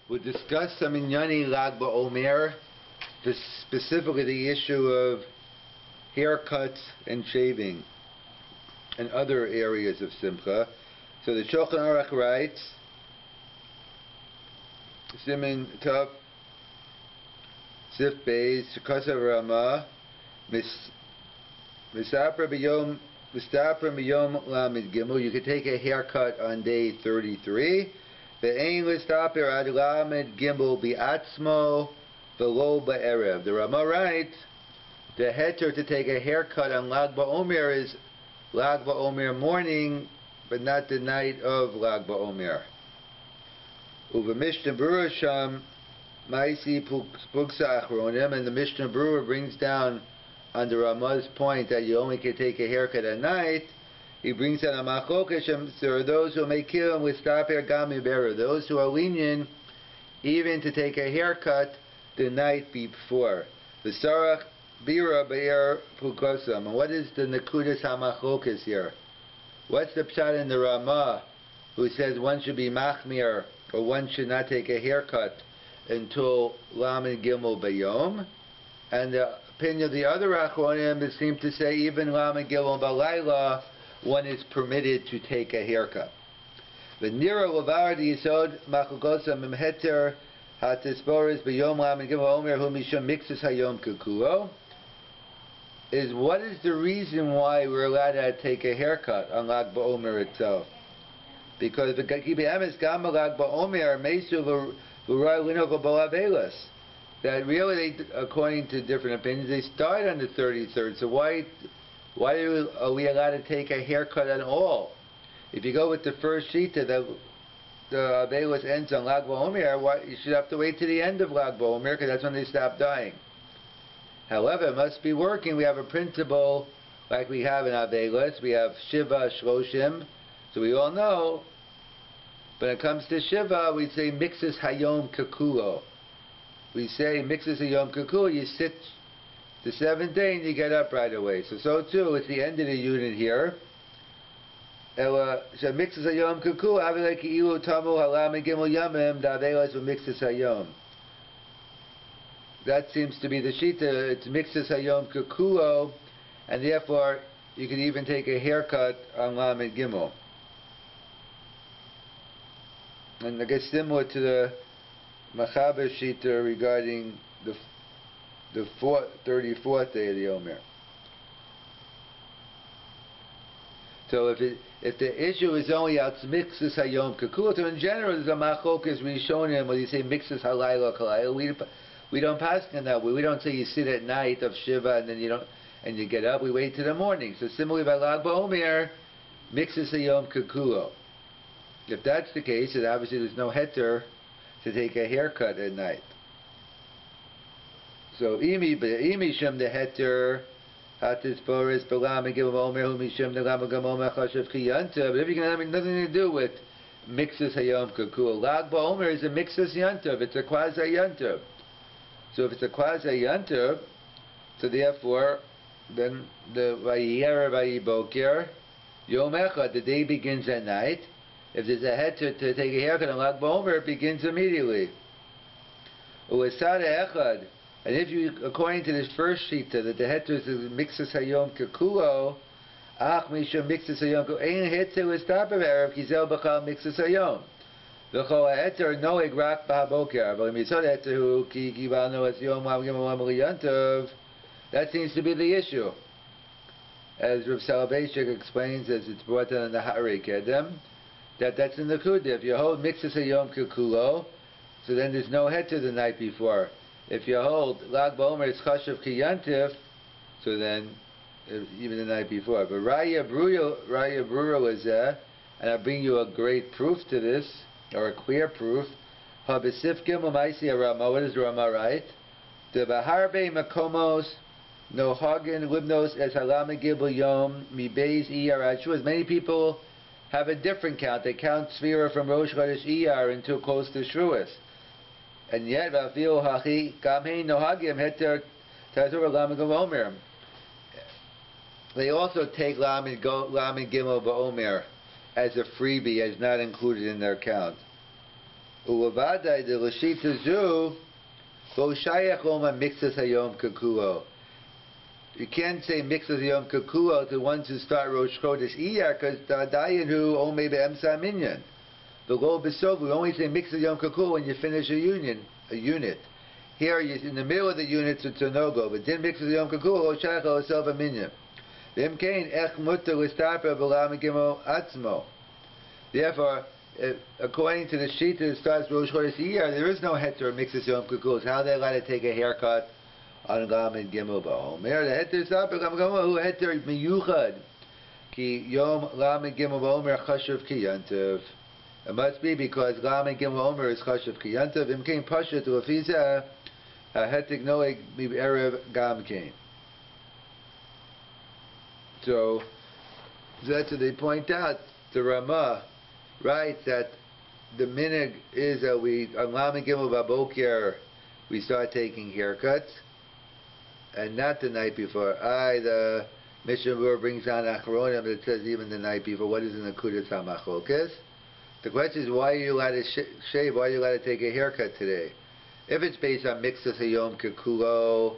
We'll discuss some Inyani Lag B-OMER, specifically the issue of haircuts and shaving and other areas of Simcha. So the Shulchan Aruch writes, Siman Tov Sif Beis Shekasav Rama Misapra B'Yom Lamed Gimel. You could take a haircut on day 33. Ve'ein listaper ad lamed gimel bi'atzmo v'lo ba'erev. The Rama writes, the heter to take a haircut on Lag B-OMER is Lag B-OMER morning, but not the night of Lag B-OMER. Uva Mishnah Berurah Sham Maisi Pugsa Achronim, and the Mishnah Berurah brings down on the Rama's point that you only can take a haircut at night. He brings down a machlokas. There are those who may kill him with staper gami berer, those who are lenient even to take a haircut the night before. The sarach bira be'er pukosam. And what is the nekudas hamachlokas here? What's the pshat in the Rama who says one should be machmir or one should not take a haircut until lamed gimel bayom? And the opinion of the other achronim seem to say even lamed gimel balayla one is permitted to take a haircut. The Nira Lavar the Yisod Machukosam Mimheter Hatisporis B'Yom Lamed Gimel Omer Hu Mishum Mixus Hayom Kukuo is what is the reason why we're allowed to take a haircut on Lag B-OMER itself? Because the Kibi Emes Gama Lag B-OMER Mesu L'Urai Linoko Balavelas, that really, according to different opinions, they start on the 33rd. So why are we allowed to take a haircut at all? If you go with the first shita, the Avelis ends on Lag B-OMER, you should have to wait to the end of Lag B-OMER because that's when they stop dying. However, it must be working. We have a principle like we have in Avelis. We have Shiva Shloshim, so we all know. When it comes to Shiva, we say Mixus Hayom Kakulo. We say Mixus Hayom Kakulo, you sit the seventh day and you get up right away. So too, it's the end of the unit here. Mixus Hayom Kakulo, Avilei Ki'ilu Tamu Halam Gimel Yamim, Davelas Mixus Hayom. That seems to be the shita. It's Mixus Hayom Kakulo, and therefore you can even take a haircut on Lamed Gimel. And I guess similar to the Machaber shita regarding the 34th day of the Omer. So if the issue is only out Mixus Hayom Kakulo, so in general there's a machlokas Rishonim where you say Mixus Halayla Kalayla. We don't pass in that way. We don't say you sit at night of Shiva and then you get up. We wait till the morning. So similarly by Lag B-OMER, Mixus Hayom Kakulo. If that's the case, then obviously there's no heter to take a haircut at night. So imi shem the heter hatis boris b'lam gimel omer hu mishem the lam gam omer chashav kiyanta. But if you can have nothing to do with mixus hayom kakul, Lag B-OMER is a mixus yantav. It's a quasi yantav. So if it's a quasi yantav, so therefore then the vayiyer vayiboker yom echad, the day begins at night. If there's a heter to take a haircut on Lag B-OMER, it begins immediately. Uesada echad. And if you, according to this first shita, that the heter is mixus hayom kakulo, ach mishum mixus hayom kakulo, ein heter listaper erev kizel b'chal mixus hayom. V'chol heter noeg rak b'haboker. But mitzod heter hu ki kibalno es yom lam gimel lam liyantov. That seems to be the issue. As Rav Selevan explains, as it's brought down in the Harei Kedem, that's in the Kudah. If you hold mixus hayom kakulo, so then there's no heter the night before. If you hold Lag B-OMER is chashav kiyantif, so then even the night before. But Raya Brura is there, and I'll bring you a great proof to this, or a clear proof. Habesif Gimel Maisi Rama. What does Rama write? The Baharbe Makomos No Hagen Libnos as Halama Gibel Yom Mi Beis Iyar Ashuas. Many people have a different count. They count Sphira from Rosh Chodesh Iyar until close to Shruas. And yet, they also take Lamed Gimel B-OMER as a freebie, as not included in their count. Ulavadai the Lashita Zu Lo Shayach Oma Mixas Hayom Kakuo. You can't say Mixas Hayom Kakuo to the ones who start Rosh Chodesh Iyar because Dayan who Ome Be'emsa Minyan. The Lo Besov, we only say Mixas Hayom Kakuo when you finish a unit. Here in the middle of the units it's a no-go, but then Mixas Hayom Kakuo Lo Shayach Lo Selva Minyan. Therefore, according to the Shita that starts Rosh Chodesh Iyar, there is no heter mixes Yom Kippur. How are they allowed to take a haircut on Lamed Gimel B-OMER? The heter is up who heter miyuchad ki Yom Lamed Gimel B-OMER chashuv ki yantiv. It must be because Lamed Gimel B-OMER is chashuv ki yantiv. Imkein pashat u'afizah hetek noeg erev gam kein. So that's what they point out. The Ramah writes that the minig is that we on Lamed Gimel Baboker we start taking haircuts, and not the night before. The Mishnah brings on Achronim that says even the night before. What is in the Kudas HaMachlokas? The question is, why are you allowed to shave? Why are you allowed to take a haircut today? If it's based on Mixas Hayom Kekulo,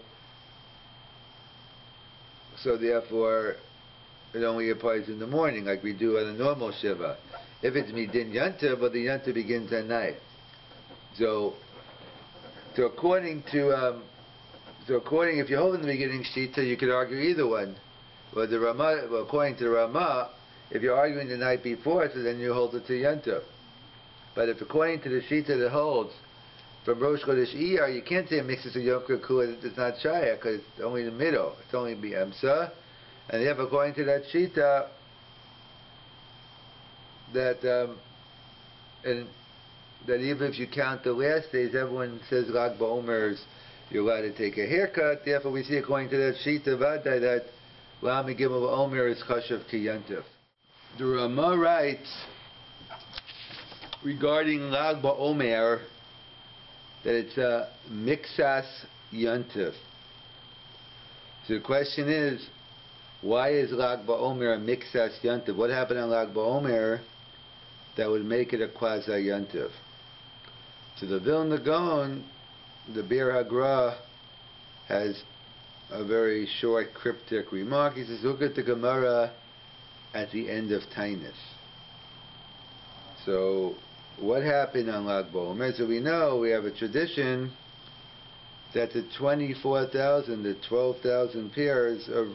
so therefore it only applies in the morning, like we do on a normal Shiva. If it's Midin Yanta, but the Yanta begins at night. So according to, if you hold in the beginning Shita, you could argue either one. But the Ramah, according to the Ramah, if you're arguing the night before, so then you hold it to Yanta. But if according to the Shita that holds from Rosh Chodesh Iyar, you can't say it mixes with Yom Kippur, it's not Shaya, because it's only in the middle. It's only B'Emsa. And therefore, according to that Shita, that even if you count the last days, everyone says Lag B-OMER you're allowed to take a haircut. Therefore, we see according to that Shita Vadai that Lamed Gimel B-OMER is Chashav Ki Yantiv. The Ramah writes regarding Lag B-OMER that it's a Mixas Yantiv. So the question is, why is Lag B-OMER a Mixas Yantiv? What happened on Lag B-OMER that would make it a Quasi Yantiv? So the Vilna Gaon, the Bir Hagra, has a very short cryptic remark. He says, look at the Gemara at the end of Tainus. So what happened on Lag B-OMER? So we know we have a tradition that the 24,000, the 12,000 pairs of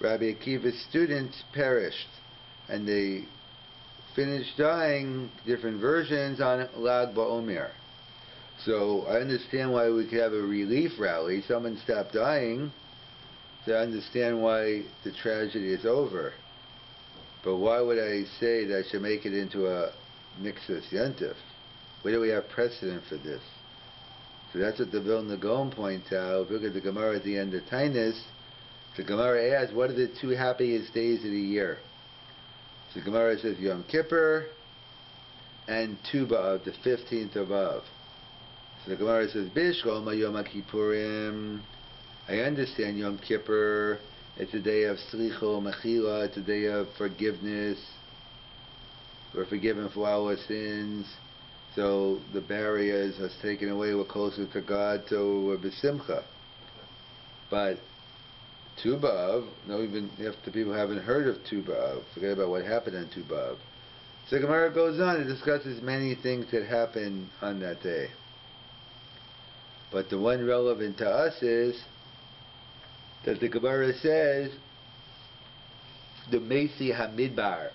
Rabbi Akiva's students perished, and they finished dying different versions on Lag B-OMER. So I understand why we could have a relief rally. Someone stopped dying, so I understand why the tragedy is over. But why would I say that I should make it into a Mixas Yantiv? Where do we have precedent for this? So that's what the Vilna Gaon points out. Look at the Gemara at the end of Tainus. The Gemara asks, what are the two happiest days of the year? So the Gemara says Yom Kippur and Tu B'Av, the 15th of Av. So the Gemara says, Bishkol Yom Kippurim. I understand Yom Kippur, it's a day of Slicho Mechila, it's a day of forgiveness. We're forgiven for our sins. So the barriers are taken away, we're closer to God, so we're B'Simcha. But Tu B'Av, even if the people haven't heard of Tu B'Av, forget about what happened on Tu B'Av. So the Gemara goes on and discusses many things that happen on that day. But the one relevant to us is that the Gemara says the Mesi Hamidbar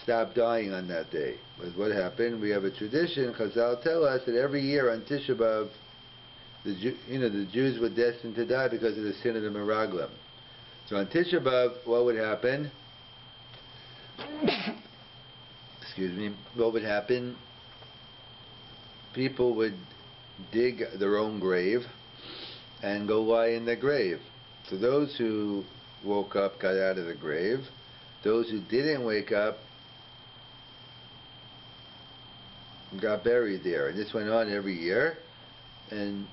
stopped dying on that day. But what happened? We have a tradition. Chazal tell us that every year on Tisha B'Av, the Jews were destined to die because of the sin of the Meraglim. So on Tisha B'Av, what would happen? Excuse me. What would happen? People would dig their own grave and go lie in their grave. So those who woke up got out of the grave. Those who didn't wake up got buried there. And this went on every year. And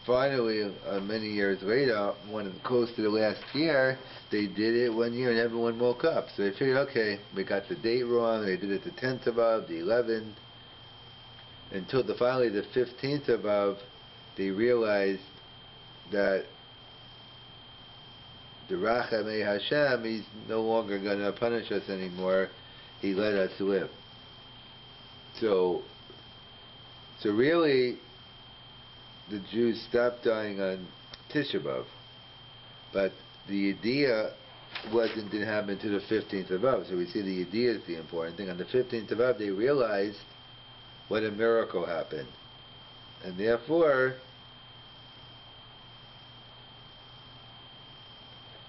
finally, many years later, when close to the last year, they did it one year and everyone woke up. So they figured, okay, we got the date wrong. They did it the 10th of Av, the 11th. until finally the 15th of Av, they realized that the Rachamei Hashem, he's no longer going to punish us anymore. He let us live. So really, the Jews stopped dying on Tisha B'Av, but the idea didn't happen until the 15th of Av. So we see the idea is the important thing. On the 15th of Av, they realized what a miracle happened, and therefore,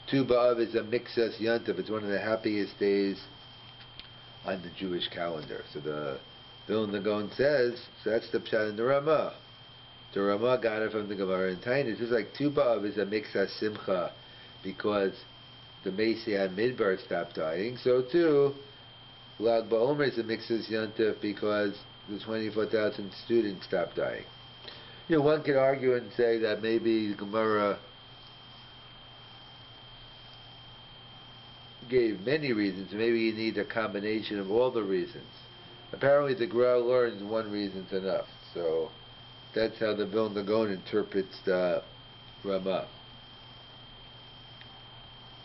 Tu B'Av is a Mixas Yantav. It's one of the happiest days on the Jewish calendar. So the Vilna Gaon says, so that's the Pshat in the Ramah. The Ramah got it from the Gemara in Tainis. It's like Tu B'Av is a Mixas Simcha because the Messiah Midbar stopped dying. So too, Lag BaOmer is a Mixas Yantav because the 24,000 students stopped dying. One could argue and say that maybe the Gemara gave many reasons. Maybe you need a combination of all the reasons. Apparently the Gra learns one reason's enough. So that's how the Vilna Gaon interprets the Ramah.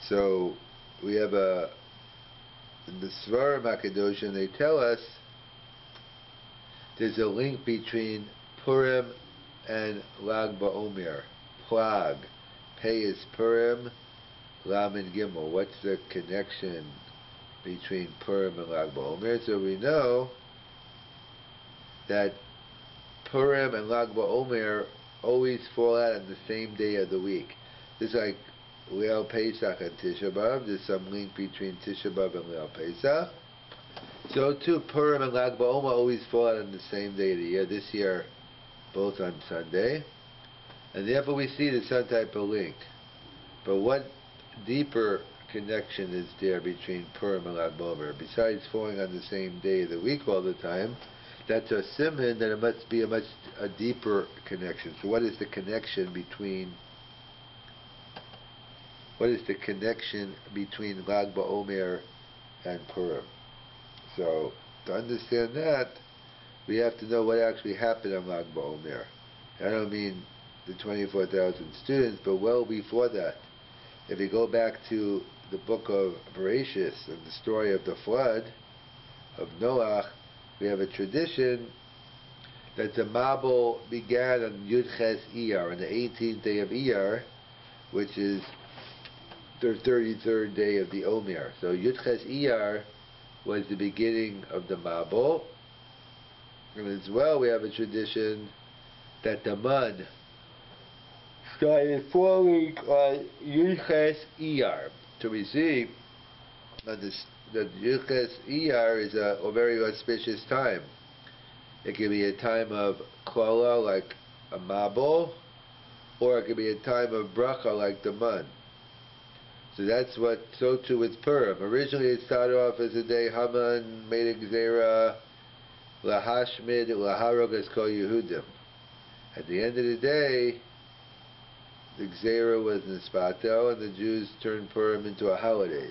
So we have in the Svarim HaKadoshim, they tell us there's a link between Purim and Lag BaOmer. Plag. Pei is Purim, Lamed Gimel. What's the connection between Purim and Lag BaOmer? So we know that Purim and Lag BaOmer always fall out on the same day of the week. Just like Leil Pesach and Tisha B'Av, there's some link between Tisha B'Av and Leil Pesach. So too, Purim and Lag BaOmer always fall out on the same day of the year. This year, both on Sunday. And therefore we see there's some type of link. But what deeper connection is there between Purim and Lag BaOmer? Besides falling on the same day of the week all the time, that's a simon, then it must be a deeper connection. So what is the connection between Lag BaOmer and Purim? So to understand that, we have to know what actually happened on Lag BaOmer. I don't mean the 24,000 students, but well before that. If we go back to the book of Bereshis and the story of the flood of Noach, we have a tradition that the Mabul began on Yud Ches Iyar, on the 18th day of Iyar, which is the 33rd day of the Omer. So Yud Ches Iyar was the beginning of the Mabul. And as well, we have a tradition that the mud started falling on Yud Ches Iyar. So we see that Yud Ches Iyar is a very auspicious time. It can be a time of Klala, like a Mabul, or it can be a time of Bracha, like the mud. So too with Purim. Originally it started off as a day Haman made a Gzeira, Lahashmid, Laharog es Kol Yehudim. At the end of the day, the Gzeira was Nispato, and the Jews turned Purim into a holiday.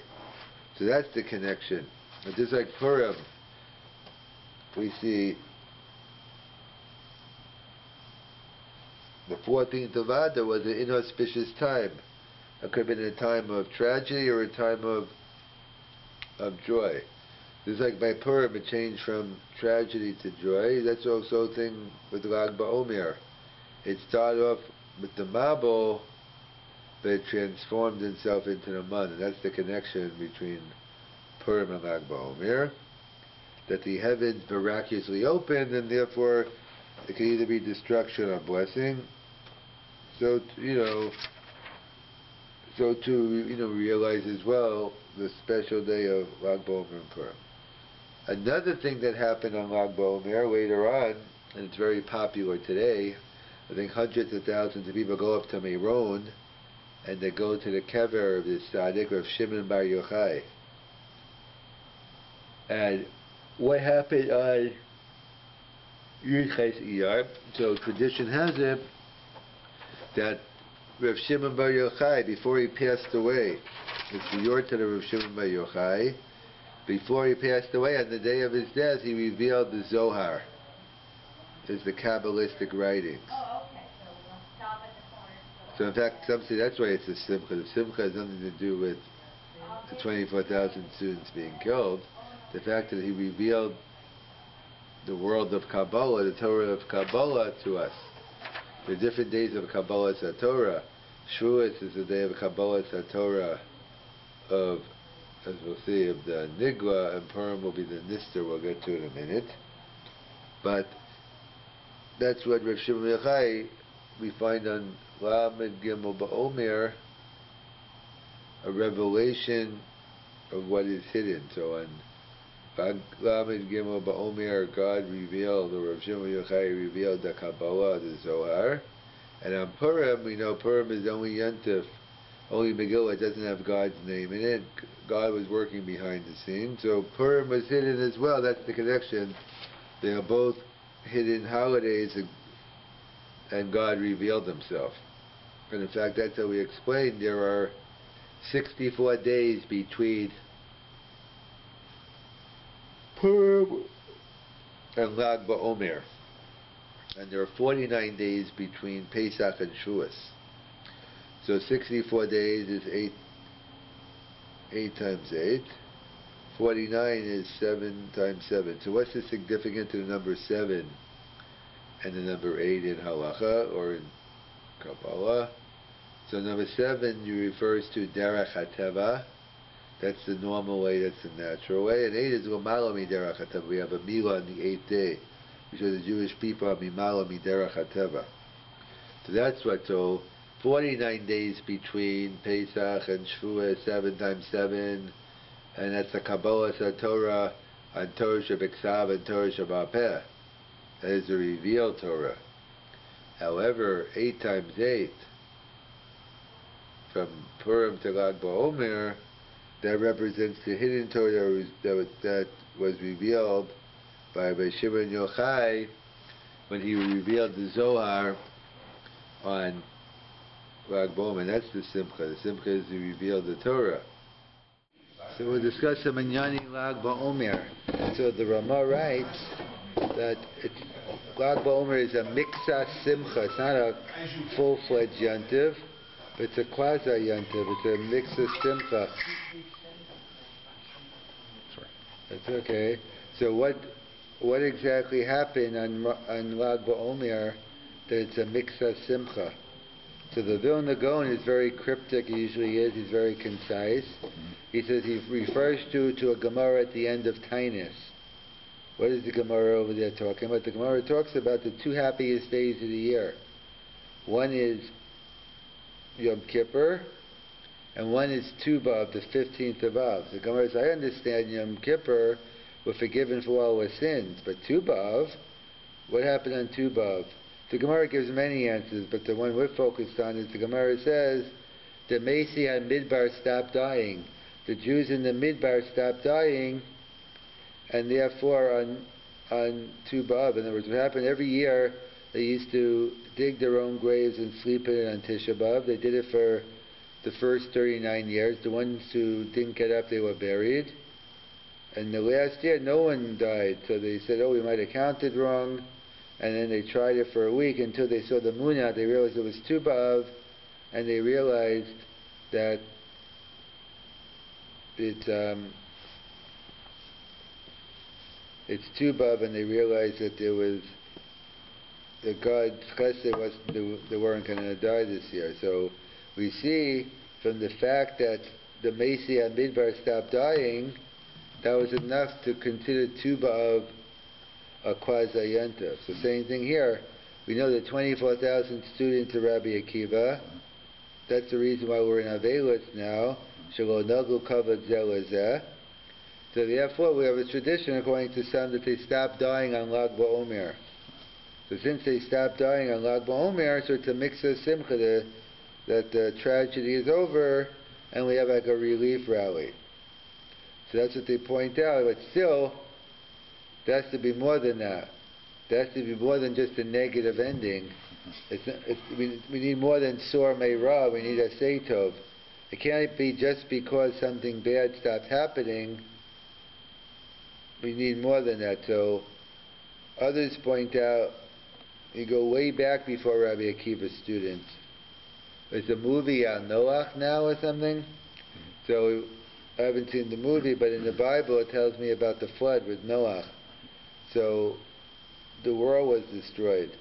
So that's the connection. And just like Purim, we see the 14th of Adar was an inauspicious time. It could have been a time of tragedy or a time of joy. Just like by Purim, it changed from tragedy to joy. That's also a thing with Lag BaOmer. It started off with the Mabul, but it transformed itself into the mud. And that's the connection between Purim and Lag BaOmer. That the heavens miraculously opened, and therefore it can either be destruction or blessing. So to realize as well the special day of Lag BaOmer and Purim. Another thing that happened on Lag BaOmer later on, and it's very popular today, I think hundreds of thousands of people go up to Meron and they go to the kever of this tzaddik, of Shimon Bar Yochai. And what happened on Yud Ches Iyar? So tradition has it that Rav Shimon Bar Yochai, before he passed away, it's the Yorta of Rav Shimon Bar Yochai, before he passed away, on the day of his death, he revealed the Zohar. is the Kabbalistic writings. Oh, okay. So we'll stop at the corner. So in fact, some say that's why it's a Simcha. The Simcha has nothing to do with the 24,000 students being killed. The fact that he revealed the world of Kabbalah, the Torah of Kabbalah to us. There are different days of Kabbalah Torah. Shavuos is the day of Kabbalah Torah of, as we'll see, of the Nigla, and Purim will be the Nister. We'll get to in a minute. But that's what Rav Shimon Yochai we find on Lamed Gimel B-OMER, a revelation of what is hidden. So on Lamed Gimel B-OMER, God revealed, or Rav Shimon Yochai revealed the Kabbalah, the Zohar. And on Purim, we know Purim is only Yontif, only Megillah. It doesn't have God's name in it. God was working behind the scenes. So Purim was hidden as well. That's the connection. They are both hidden holidays, and God revealed himself. And in fact, that's how we explained there are 64 days between Purim and Lag B-OMER. And there are 49 days between Pesach and Shavuos. So 64 days is 8 times 8. 49 is 7 times 7. So what's the significance of the number 7 and the number 8 in Halacha or in Kabbalah? So number 7 refers to Derech HaTeva. That's the normal way, that's the natural way. And 8 is L'mala Derech HaTeva. We have a Milah on the 8th day. We show the Jewish people are Mimala Derech HaTeva. So that's what, so 49 days between Pesach and Shavuos, 7 times 7. And that's the Kabbalah Torah and Torah Shebeksav and Torah Sheba'al-Peh. That is the revealed Torah. However, 8 times 8, from Purim to Lag B-OMER, that represents the hidden Torah that was revealed by Rabbi Shimon Yochai when he revealed the Zohar on Lag B-OMER. That's the Simcha. The Simcha is to reveal the Torah. So we'll discuss the Minyani Lag B-OMER. So the Ramah writes that Lag B-OMER is a Miksa Simcha. It's not a full-fledged Yantiv, but it's a quasi-Yantiv. It's a Miksa Simcha. Sorry. That's okay. So what exactly happened on Lag B-OMER that it's a Miksa Simcha? So the Vilna Gaon is very cryptic, he usually is, he's very concise. He says he refers to a Gemara at the end of Tainus. What is the Gemara over there talking about? The Gemara talks about the 2 happiest days of the year. One is Yom Kippur, and one is Tu B'Av, the 15th of Av. The Gemara says, I understand Yom Kippur, we're forgiven for all our sins, but Tu B'Av, what happened on Tu B'Av? The Gemara gives many answers, but the one we're focused on is the Gemara says, the Mesi HaMidbar stopped dying. The Jews in the Midbar stopped dying, and therefore on Tu B'Av, in other words, what happened every year, they used to dig their own graves and sleep in it on Tisha B'Av. They did it for the first 39 years. The ones who didn't get up, they were buried. And the last year, no one died, so they said, oh, we might have counted wrong. And then they tried it for a week until they saw the moon out. They realized it was Tu B'Av, and they realized that it's Tu B'Av, and they realized that there was the God's chesed they weren't going to die this year. So we see from the fact that the Mesi and Midbar stopped dying, that was enough to consider Tu B'Av a quasi-yontif. So same thing here. We know that 24,000 students of Rabbi Akiva. That's the reason why we're in Avelis now. Shelo nagu kavod zeh lezeh. So therefore we have a tradition according to some that they stopped dying on Lag B-OMER. So since they stopped dying on Lag B-OMER, so it's a mix of simcha that the tragedy is over and we have like a relief rally. So that's what they point out. But still, there has to be more than that. There has to be more than just a negative ending. We need more than Sor Meira. We need a Seitov. It can't be just because something bad stopped happening. We need more than that. So others point out you go way back before Rabbi Akiva's students. There's a movie on Noach now or something. So I haven't seen the movie, but in the Bible it tells me about the flood with Noach. So the world was destroyed.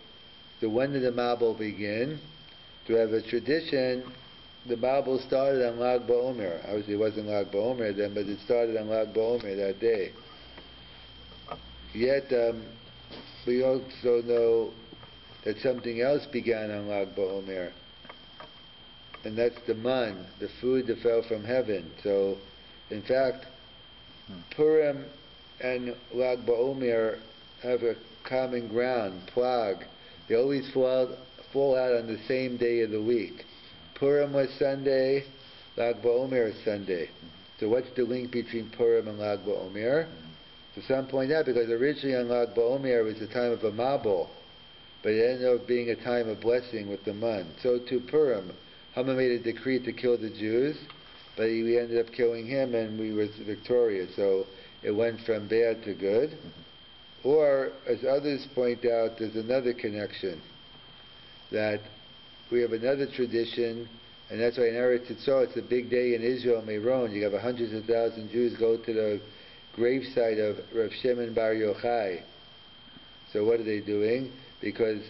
So when did the Mabul begin? To have a tradition, the Mabul started on Lag BaOmer. Obviously it wasn't Lag BaOmer then, but it started on Lag BaOmer that day. Yet we also know that something else began on Lag BaOmer, and that's the man, the food that fell from heaven. So, in fact, Purim and Lag BaOmer have a common ground, Plag. They always fall out on the same day of the week. Purim was Sunday, Lag BaOmer is Sunday. So what's the link between Purim and Lag BaOmer? So some point out, because originally on Lag BaOmer it was a time of a Mabul, but it ended up being a time of blessing with the man. So to Purim, Haman made a decree to kill the Jews, but we ended up killing him and we were victorious. So it went from bad to good. Or, as others point out, there's another connection, that we have another tradition, and that's why in Eretz Yisrael it's a big day in Israel, Meron. You have hundreds of thousands of Jews go to the gravesite of Rav Shimon Bar Yochai. So what are they doing? Because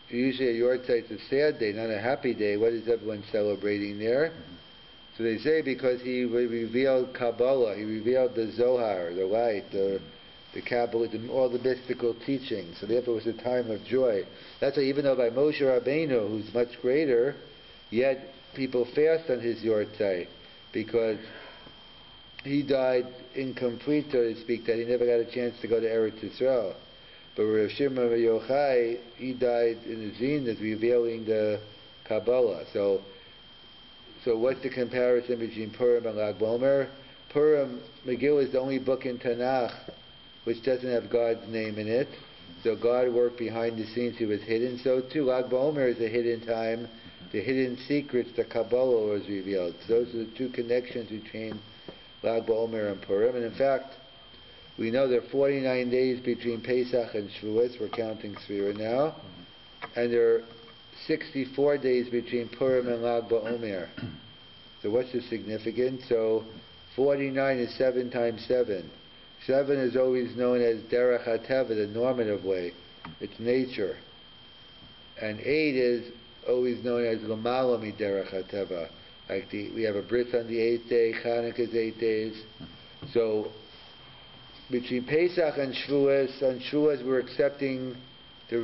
usually a Yortzeit is a sad day, not a happy day. What is everyone celebrating there? So they say because he revealed Kabbalah, he revealed the Zohar, the light, the Kabbalah, all the mystical teachings. So therefore it was a time of joy. That's why even though by Moshe Rabbeinu, who's much greater, yet people fast on his Yortzeit, because he died incomplete, so to speak, that he never got a chance to go to Eretz Yisrael. But Rav Shimon Bar Yochai, he died in the zenith, revealing the Kabbalah. So what's the comparison between Purim and Lag BaOmer? Purim, Megillah is the only book in Tanakh which doesn't have God's name in it. So God worked behind the scenes, he was hidden. So too, Lag BaOmer is a hidden time. The hidden secrets, the Kabbalah was revealed. So those are the two connections between Lag BaOmer and Purim. And in fact, we know there are 49 days between Pesach and Shavuos. We're counting Sfira now. And there are 64 days between Purim and Lag BaOmer. So what's the significance? So 49 is 7 times 7. 7 is always known as Derech HaTeva, the normative way. It's nature. And 8 is always known as L'mala Derech HaTeva. Like we have a bris on the 8th day, Chanukah is 8 days. So between Pesach and Shavuos, on Shavuos we're accepting the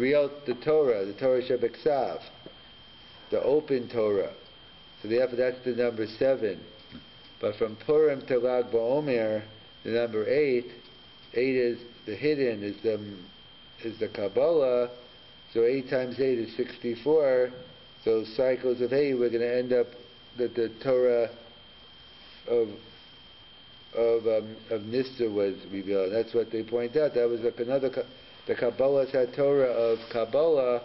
Torah Shebeksav, the open Torah. So therefore that's the number 7. But from Purim to Lag BaOmer, the number 8 is the hidden, is the Kabbalah. So 8 times 8 is 64. So cycles of 8, we're going to end up that the Torah of Nista was revealed. That's what they point out. That was the Kabbalah Torah of Kabbalah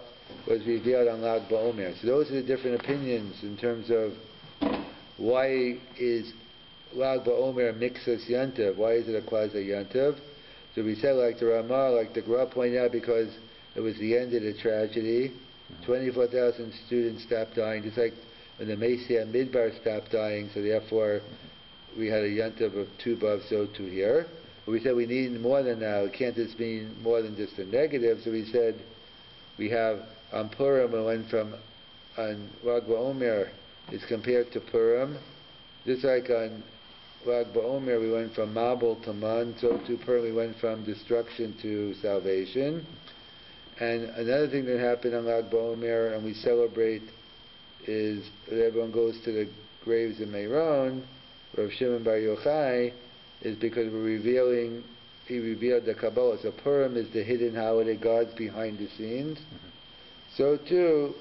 was revealed on Lag BaOmer. So those are the different opinions in terms of why is Lag BaOmer Mixas Yantiv? Why is it a quasi Yantiv? So we said, like the Ramah, like the Gra pointed out, because it was the end of the tragedy. 24,000 students stopped dying, just like when the Messiah Midbar stopped dying, so therefore we had a Yantiv of 2 Bav, so 2 here. But we said we need more than that. It can't just mean more than just a negative, so we said we have on Purim, it went from, on Lag BaOmer is compared to Purim, just like on Lag BaOmer we went from Mabul to Man, so to Purim we went from destruction to salvation. And another thing that happened on Lag BaOmer, and we celebrate, is that everyone goes to the graves in Meron, Rav Shimon Bar Yochai, is because he revealed the Kabbalah. So Purim is the hidden holiday, God's behind the scenes. So too,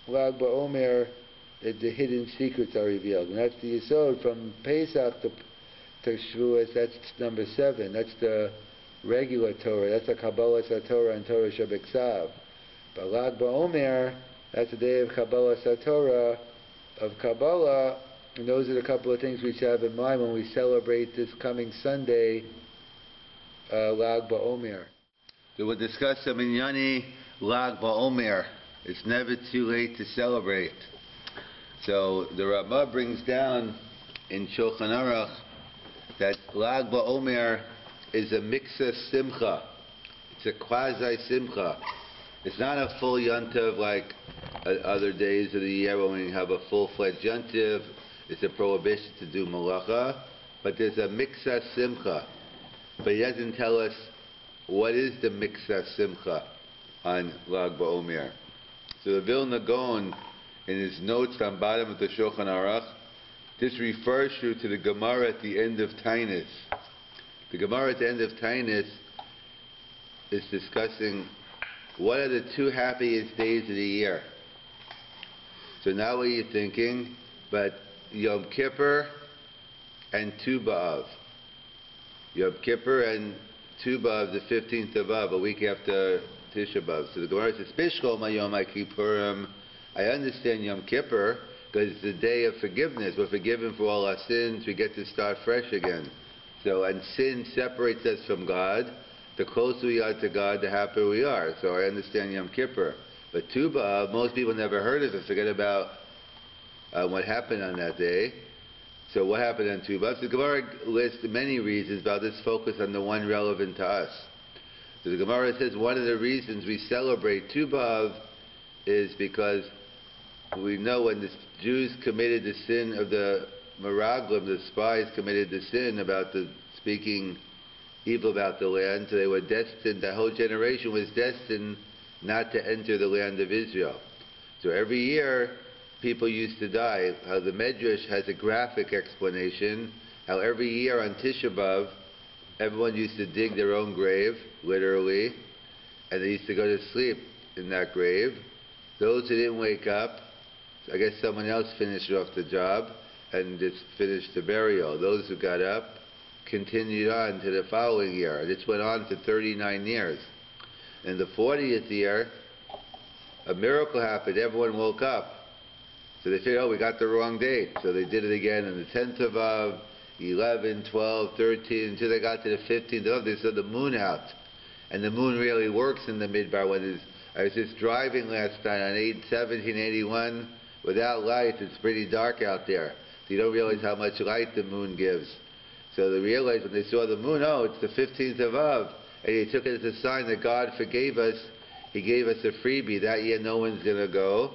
Lag BaOmer, the hidden secrets are revealed. And that's the Yisod from Pesach to Shavuos, that's number 7. That's the regular Torah. That's the Kabbalah Torah and Torah Shebeksav. But Lag BaOmer, that's the day of Kabbalah Torah, of Kabbalah, and those are the couple of things we should have in mind when we celebrate this coming Sunday, Lag BaOmer. So we'll discuss some Inyani Lag B-OMER. It's never too late to celebrate. So the Rabbi brings down in Shulchan Aruch that Lag B-OMER is a mixa simcha. It's a quasi simcha. It's not a full yontiv like other days of the year when we have a full-fledged yontiv. It's a prohibition to do malacha, but there's a mixa simcha. But he doesn't tell us what is the mixa simcha on Lag B-OMER. So the Vilna Gaon, in his notes on bottom of the Shulchan Aruch, this refers you to the Gemara at the end of Tainus. The Gemara at the end of Tainus is discussing what are the two happiest days of the year. So now what are you thinking? But Yom Kippur and Tu B'Av. Yom Kippur and Tu B'Av, the 15th of Av, a week after Tisha B'Av. So the Gemara says, Bishkol Mayom HaKippurim. I understand Yom Kippur because it's the day of forgiveness. We're forgiven for all our sins. We get to start fresh again. So, and sin separates us from God. The closer we are to God, the happier we are. So I understand Yom Kippur. But Tu B'Av, most people never heard of it. Forget about what happened on that day. So what happened on Tu B'Av? So the Gemara lists many reasons, but I'll just focus on the one relevant to us. So the Gemara says one of the reasons we celebrate Tu B'Av is because we know when the Jews committed the sin of the Meraglim, the spies committed the sin about the speaking evil about the land, so they were destined, the whole generation was destined not to enter the land of Israel. So every year people used to die. How the Medrash has a graphic explanation, how every year on Tisha B'Av everyone used to dig their own grave, literally, and they used to go to sleep in that grave. Those who didn't wake up, I guess someone else finished off the job and just finished the burial. Those who got up continued on to the following year. This went on for 39 years. In the 40th year, a miracle happened. Everyone woke up. So they figured, oh, we got the wrong date. So they did it again on the 10th of Av, 11, 12, 13, until they got to the 15th of Av. They saw the moon out. And the moon really works in the Midbar. I was just driving last night on 1781. Without light, it's pretty dark out there. So you don't realize how much light the moon gives. So they realized when they saw the moon, oh, it's the 15th of Av. And they took it as a sign that God forgave us. He gave us a freebie. That year no one's going to go.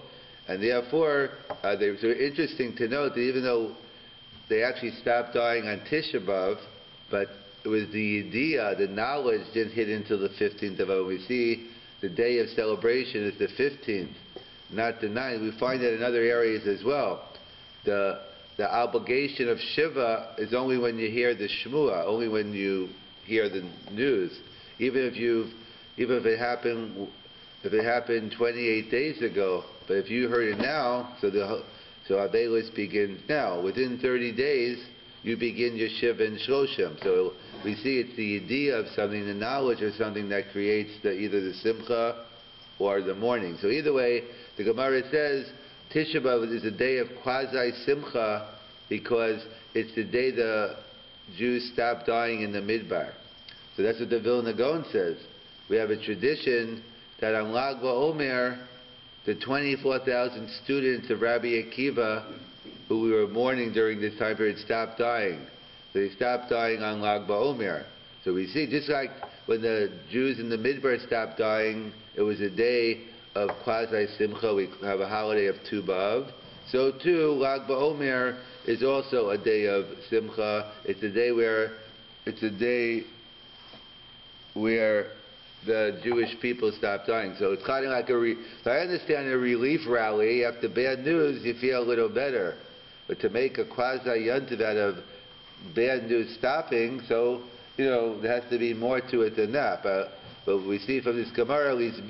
And therefore, so interesting to note that even though they actually stopped dying on Tisha B'Av, but it was the idea, the knowledge didn't hit until the 15th of Av. We see the day of celebration is the 15th, not the 9th. We find that in other areas as well. The obligation of Shiva is only when you hear the Shmua, only when you hear the news. Even if it happened 28 days ago, but if you heard it now, so Avelis begins now. Within 30 days, you begin your Shiva and Shloshim. So we see it's the idea of something, the knowledge of something that creates either the Simcha or the mourning. So either way, the Gemara says Tisha B'Av is a day of quasi-Simcha because it's the day the Jews stopped dying in the Midbar. So that's what the Vilna Gaon says. We have a tradition that on Lag B-OMER, the 24,000 students of Rabbi Akiva who we were mourning during this time period stopped dying. So they stopped dying on Lag B-OMER. So we see, just like when the Jews in the Midbar stopped dying, it was a day of quasi-simcha. We have a holiday of Tu B'Av. So too, Lag B-OMER is also a day of simcha. It's a day where the Jewish people stopped dying. So it's kind of like so I understand a relief rally. After bad news, you feel a little better. But to make a quasi-yontiv out of bad news stopping, so, there has to be more to it than that. But we see from this Gemara, at least,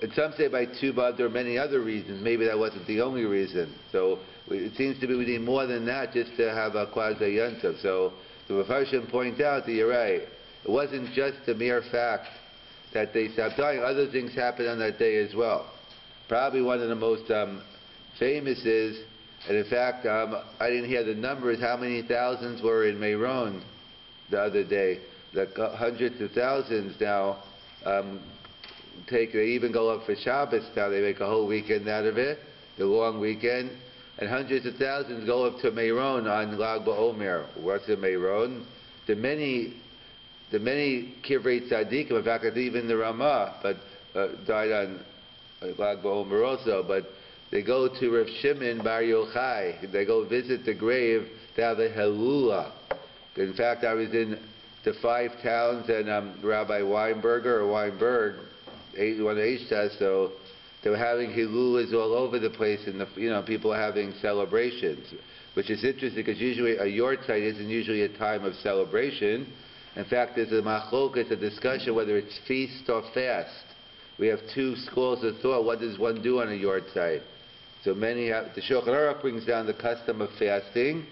and some say by Tu B'Av there are many other reasons. Maybe that wasn't the only reason. So it seems to be we need more than that just to have a quasi-yontiv. So the Mepharshim point out that you're right. It wasn't just the mere fact that they stopped dying. Other things happened on that day as well. Probably one of the most famous is, and in fact, I didn't hear the numbers, how many thousands were in Meron the other day. Like hundreds of thousands now They even go up for Shabbos now. They make a whole weekend out of it, the long weekend. And hundreds of thousands go up to Meron on Lag BaOmer. What's in Meron? The many Kivrei Tzadikim, in fact, even the Ramah, but died on Lag BaOmer also. But they go to Rav Shimon Bar Yochai. They go visit the grave. They have a Helula. In fact, I was in the 5 towns, and Rabbi Weinberg, one of the H-Test, so they were having hilulas all over the place, and people are having celebrations, which is interesting because usually a yortzeit isn't usually a time of celebration. In fact, there's a machlokas, a discussion whether it's feast or fast. We have 2 schools of thought. What does one do on a yortzeit? So many have, the Shulchan Aruch brings down the custom of fasting,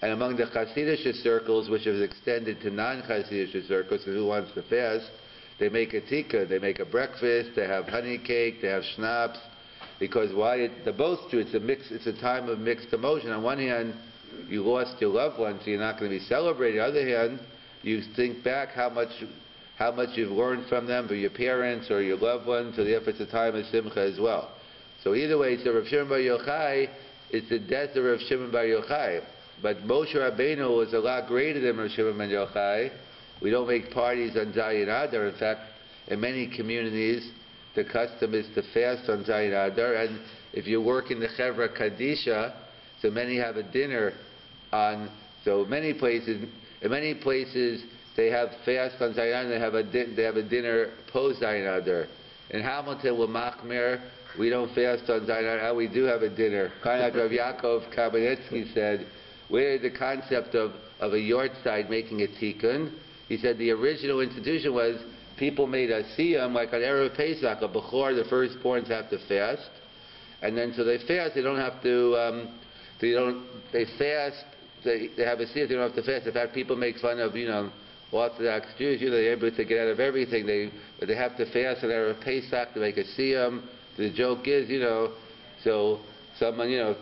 and among the Hasidic circles, which is extended to non-Hasidic circles, who wants to fast, they make a tikka, they make a breakfast, they have honey cake, they have schnapps, because they're both true. It's a time of mixed emotion. On one hand, you lost your loved one, so you're not going to be celebrating. On the other hand, you think back how much you've learned from them, or your parents, or your loved ones, so therefore it's a time of simcha as well. So either way, so Rav Shimon Bar Yochai, it's the death of Rav Shimon Bar Yochai. But Moshe Rabbeinu was a lot greater than Rav Shimon Bar Yochai. We don't make parties on Zayin Adar. In fact, in many communities, the custom is to fast on Zayin Adar. And if you work in the Chevra Kadisha, so many have a dinner on. So in many places, they have fast on Zayin Adar. They have a dinner post Zayin Adar. In Hamilton, with Machmer, we don't fast on Zayin Adar. We do have a dinner. Kind of like Rav Yaakov Kamenetsky said, where the concept of a yortzeit making a tikkun. He said the original institution was people made a siyam, like on Erev Pesach, a Bechor, the firstborns have to fast. And then so they fast, they don't have to, they fast, they have a siyam, they don't have to fast. In fact, people make fun of, Orthodox Jews, they're able to get out of everything. But they have to fast on Erev Pesach to make a siyam. The joke is, so someone,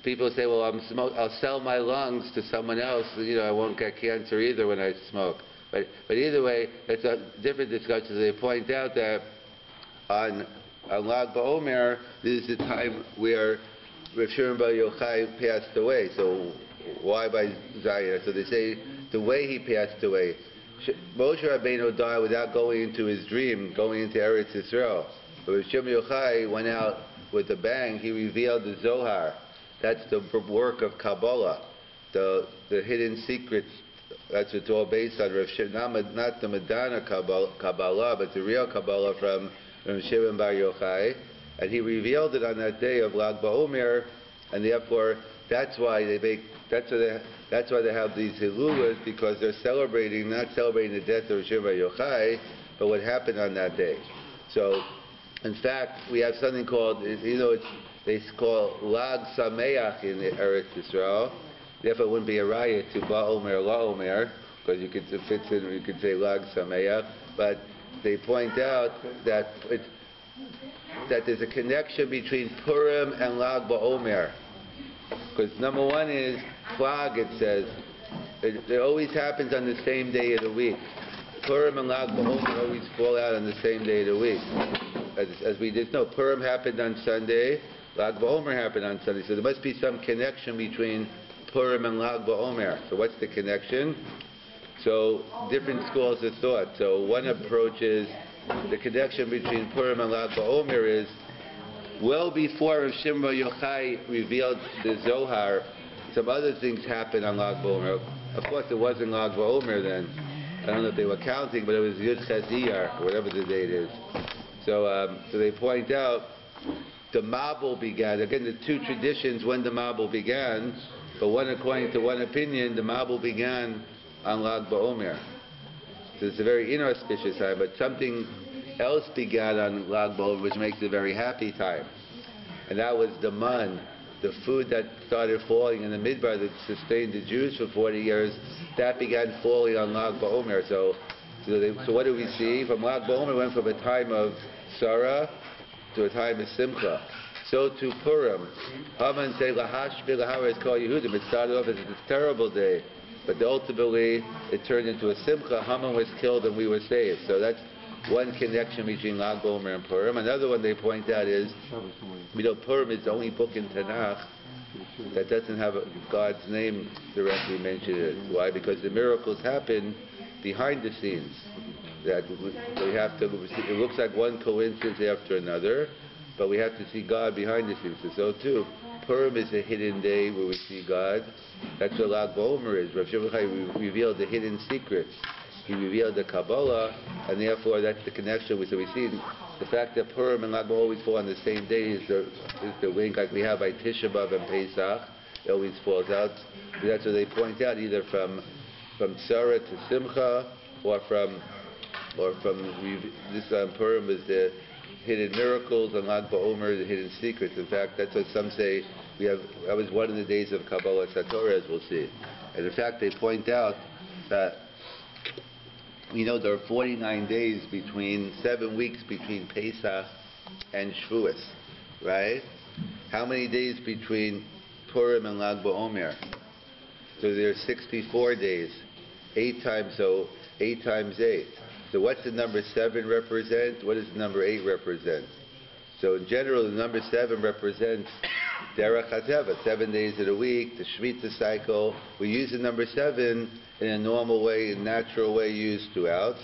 people say, well, I'll sell my lungs to someone else. I won't get cancer either when I smoke. But either way, it's a different discussion. They point out that on Lag BaOmer, this is the time where Rav Shimon Bar Yochai passed away. So why by Zayin? So they say the way he passed away. Moshe Rabbeinu died without going into his dream, going into Eretz Yisrael. But Rav Shimon Bar Yochai went out with a bang. He revealed the Zohar. That's the work of Kabbalah, the hidden secrets. That's what it's all based on. Rav Shimon, not the Madonna Kabbalah, but the real Kabbalah from Rav Shimon Bar Yochai, and he revealed it on that day of Lag BaOmer, and therefore that's why they have these hilulas, because they're not celebrating the death of Rav Shimon Bar Yochai, but what happened on that day. So, in fact, we have something called, they call Lag Sameach in the Eretz Yisrael. Therefore, it wouldn't be a riot to BaOmer, LaOmer, because it fits in, you could say Lag Sameach. But they point out that there's a connection between Purim and Lag BaOmer. Because number one is Plag, it says, it always happens on the same day of the week. Purim and Lag BaOmer always fall out on the same day of the week. As we did know, Purim happened on Sunday, Lag BaOmer happened on Sunday. So there must be some connection between Purim and Lag BaOmer. So what's the connection? So different schools of thought. So one approach is the connection between Purim and Lag BaOmer is well before Rav Shimon Bar Yochai revealed the Zohar, some other things happened on Lag BaOmer. Of course, it wasn't Lag BaOmer then. I don't know if they were counting, but it was Yud Chaziyar, or whatever the date is. So they point out the Mabul began. Again, the 2 traditions when the Mabul began, but one, according to one opinion, the Mabul began on Lag BaOmer. So it's a very inauspicious time, but something else began on Lag BaOmer, which makes it a very happy time. And that was the man, the food that started falling in the Midbar that sustained the Jews for 40 years, that began falling on Lag BaOmer. So what do we see? From Lag BaOmer went from a time of Sarah to a time of Simcha. So to Purim. Haman say Lahash Bilaharis call Yehudim. It started off as a terrible day, but ultimately it turned into a Simcha. Haman was killed and we were saved. So one connection between Lag BaOmer and Purim. Another one they point out is, Purim is the only book in Tanakh that doesn't have God's name directly mentioned in it. Why? Because the miracles happen behind the scenes. That we have to. It looks like one coincidence after another, but we have to see God behind the scenes. So too, Purim is a hidden day where we see God. That's what Lag BaOmer is. Rav Shimon revealed the hidden secrets. He revealed the Kabbalah, and therefore that's the connection. So we see the fact that Purim and Lag BaOmer always fall on the same day is the link, like we have by Tisha B'Av and Pesach. It always falls out. That's what they point out, either from Tzara to Simcha, or from this Purim is the hidden miracles, and Lag BaOmer the hidden secrets. In fact, that's what some say. That was one of the days of Kabbalah Satorah, as we'll see. And in fact, they point out that there are 49 days 7 weeks between Pesach and Shavuos, right? How many days between Purim and Lag BaOmer? So there are 64 days. 8 times 8. So what's the number 7 represent? What does the number 8 represent? So in general, the number 7 represents Derech HaTeva, 7 days of the week, the Shemitah cycle. We use the number 7 in a normal way, a natural way used throughout.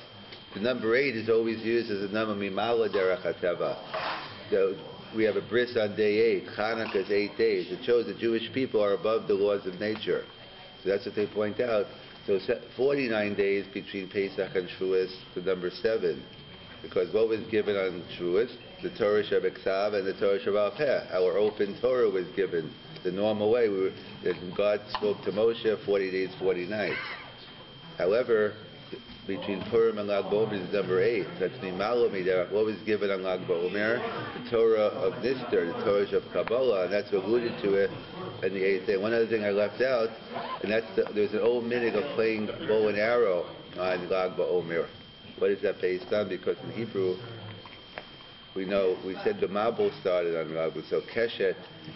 The number 8 is always used as a number Mimala Derech HaTeva. So we have a bris on day 8. Hanukkah is 8 days. It shows the Jewish people are above the laws of nature. So that's what they point out. So 49 days between Pesach and Shavuos, the number 7. Because what was given on Shavuos? The Torah Shebeksav and the Torah Shebal Peh. Our open Torah was given the normal way. God spoke to Moshe 40 days, 40 nights. However, between Purim and Lag BaOmer is number 8. That's Mimalo Midera. What was given on Lag BaOmer? The Torah of Nister, the Torah of Kabbalah, and that's what alluded to it in the 8th day. One other thing I left out, and that's there's an old minhag of playing bow and arrow on Lag BaOmer. What is that based on? Because in Hebrew, we said the Mabul started on Lag BaOmer. So Keshet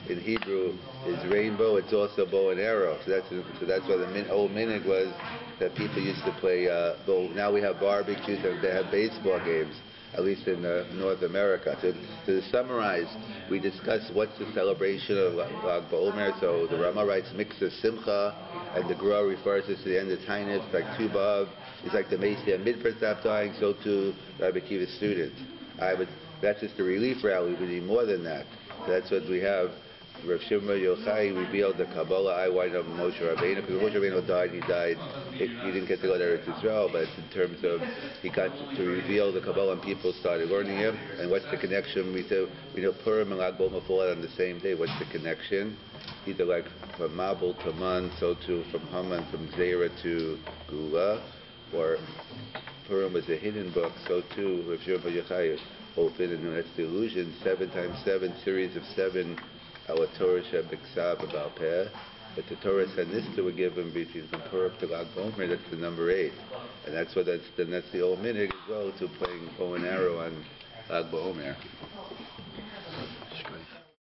in Hebrew is rainbow. It's also bow and arrow. So that's why the old minhag was that people used to play bow. Now we have barbecues and they have baseball games, at least in North America. So to summarize, we discussed what's the celebration of Lag BaOmer. So the Rama writes Miksa Simcha, and the Gra refers us to the end of Tainus, like Tu B'Av. It's like the Mesi and Midbar stop dying, so too Rabbi Kiva's students. That's just a relief rally. We need more than that. So that's what we have. Rav Shimon Yochai revealed the Kabbalah Eiwine of Moshe Rabbeinu. Because Moshe Rabbeinu died, he didn't get to go to Eretz Yisrael, but in terms of he got to reveal the Kabbalah and people started learning him. And what's the connection? We know Purim and Lag BaOmer fall out on the same day. What's the connection? Either like from Mabul to Man, so too from Haman, from Zera to Gula, or Purim was a hidden book, so too Rav Shimon Yochai opened, and that's the illusion. 7 times 7, series of 7. Our Torah Shebeksav about Peh, but the Torah Sanista were given between from Purim to Lag BaOmer. That's the number 8, and that's the old minhag as well, to playing bow and arrow on Lag BaOmer.